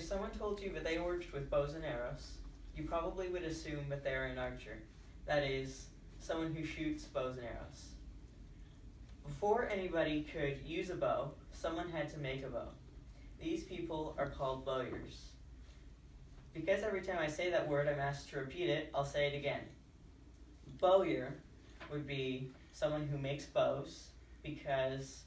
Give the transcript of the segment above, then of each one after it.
someone told you that they worked with bows and arrows, you probably would assume that they're an archer. That is, someone who shoots bows and arrows. Before anybody could use a bow, someone had to make a bow. These people are called bowyers. Because every time I say that word I'm asked to repeat it, I'll say it again. Bowyer would be someone who makes bows, because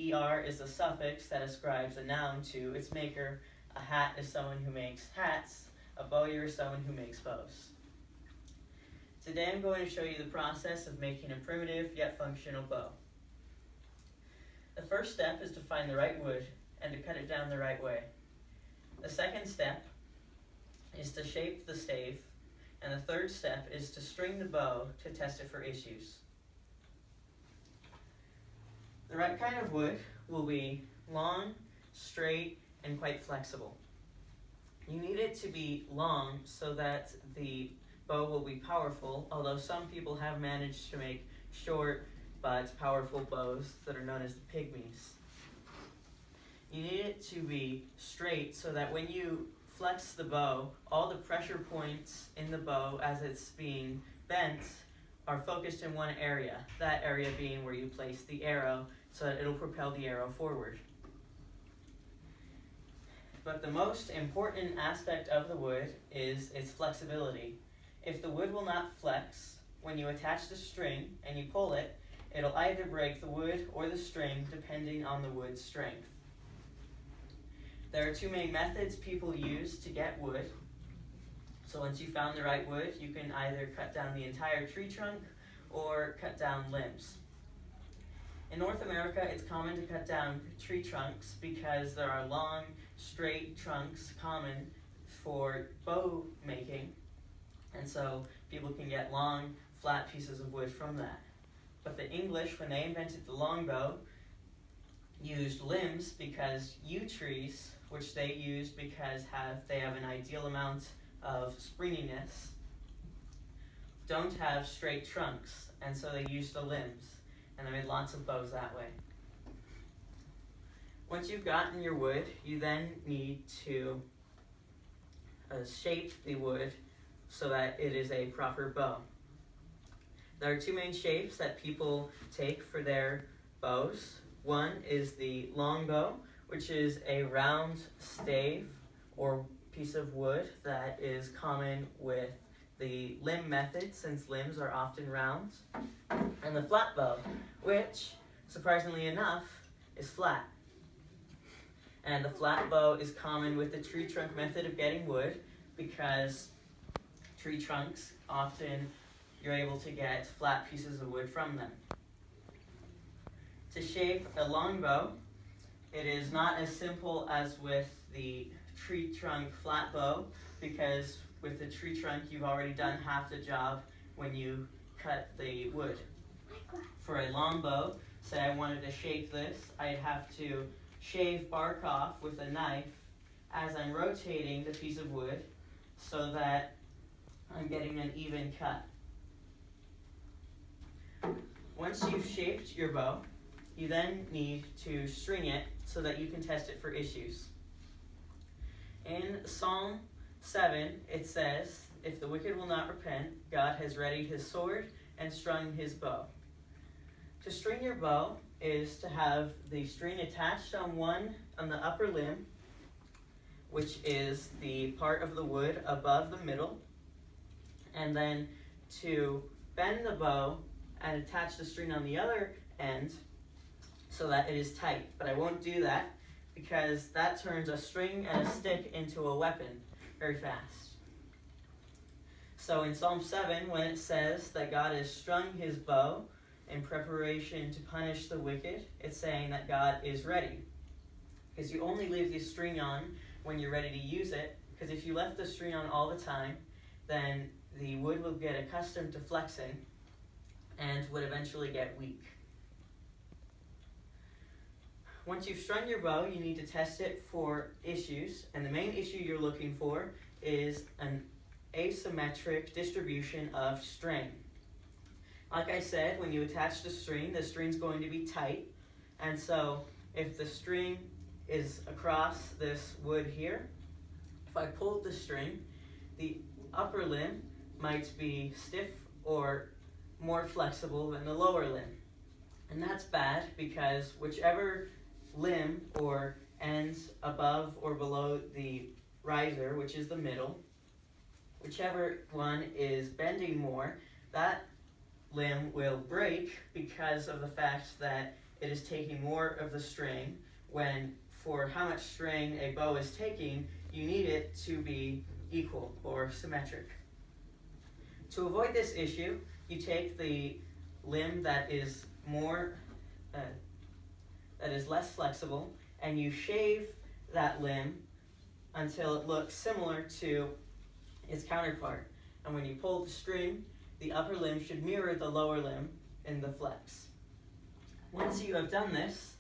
ER is a suffix that ascribes a noun to its maker. A hat is someone who makes hats. A bowyer is someone who makes bows. Today I'm going to show you the process of making a primitive yet functional bow. The first step is to find the right wood and to cut it down the right way. The second step is to shape the stave, and the third step is to string the bow to test it for issues. The right kind of wood will be long, straight, and quite flexible. You need it to be long so that the bow will be powerful, although some people have managed to make short but powerful bows that are known as the pygmies. You need it to be straight so that when you flex the bow, all the pressure points in the bow as it's being bent are focused in one area, that area being where you place the arrow so that it'll propel the arrow forward. But the most important aspect of the wood is its flexibility. If the wood will not flex, when you attach the string and you pull it, it'll either break the wood or the string depending on the wood's strength. There are two main methods people use to get wood. So once you've found the right wood, you can either cut down the entire tree trunk or cut down limbs. In North America, it's common to cut down tree trunks because there are long, straight trunks common for bow making, and so people can get long, flat pieces of wood from that. But the English, when they invented the longbow, used limbs because yew trees, which they used because they have an ideal amount of springiness, don't have straight trunks, and so they used the limbs, and they made lots of bows that way. Once you've gotten your wood, you then need to shape the wood so that it is a proper bow. There are two main shapes that people take for their bows. One is the longbow, which is a round stave or piece of wood that is common with the limb method, since limbs are often round, and the flat bow, which, surprisingly enough, is flat. And the flat bow is common with the tree trunk method of getting wood because tree trunks, often you're able to get flat pieces of wood from them. To shape a longbow, it is not as simple as with the tree trunk flat bow, because with the tree trunk you've already done half the job when you cut the wood. For a long bow, say I wanted to shape this, I'd have to shave bark off with a knife as I'm rotating the piece of wood so that I'm getting an even cut. Once you've shaped your bow, you then need to string it so that you can test it for issues. In Psalm 7, it says, "If the wicked will not repent, God has readied his sword and strung his bow." To string your bow is to have the string attached on the upper limb, which is the part of the wood above the middle, and then to bend the bow and attach the string on the other end so that it is tight. But I won't do that because that turns a string and a stick into a weapon very fast. So in Psalm 7, when it says that God has strung his bow in preparation to punish the wicked, it's saying that God is ready. Because you only leave the string on when you're ready to use it, because if you left the string on all the time, then the wood will get accustomed to flexing and would eventually get weak. Once you've strung your bow, you need to test it for issues, and the main issue you're looking for is an asymmetric distribution of strain. Like I said, when you attach the string's going to be tight, and so if the string is across this wood here, If I pulled the string, the upper limb might be stiff or more flexible than the lower limb. And that's bad because whichever limb or ends above or below the riser, which is the middle, whichever one is bending more, that limb will break because of the fact that it is taking more of the string, when for how much string a bow is taking, you need it to be equal or symmetric. To avoid this issue, you take the limb that is less flexible, and you shave that limb until it looks similar to its counterpart. And when you pull the string, the upper limb should mirror the lower limb in the flex. Once you have done this,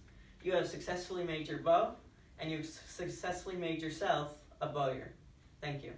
you have successfully made your bow, and you've successfully made yourself a bowyer. Thank you.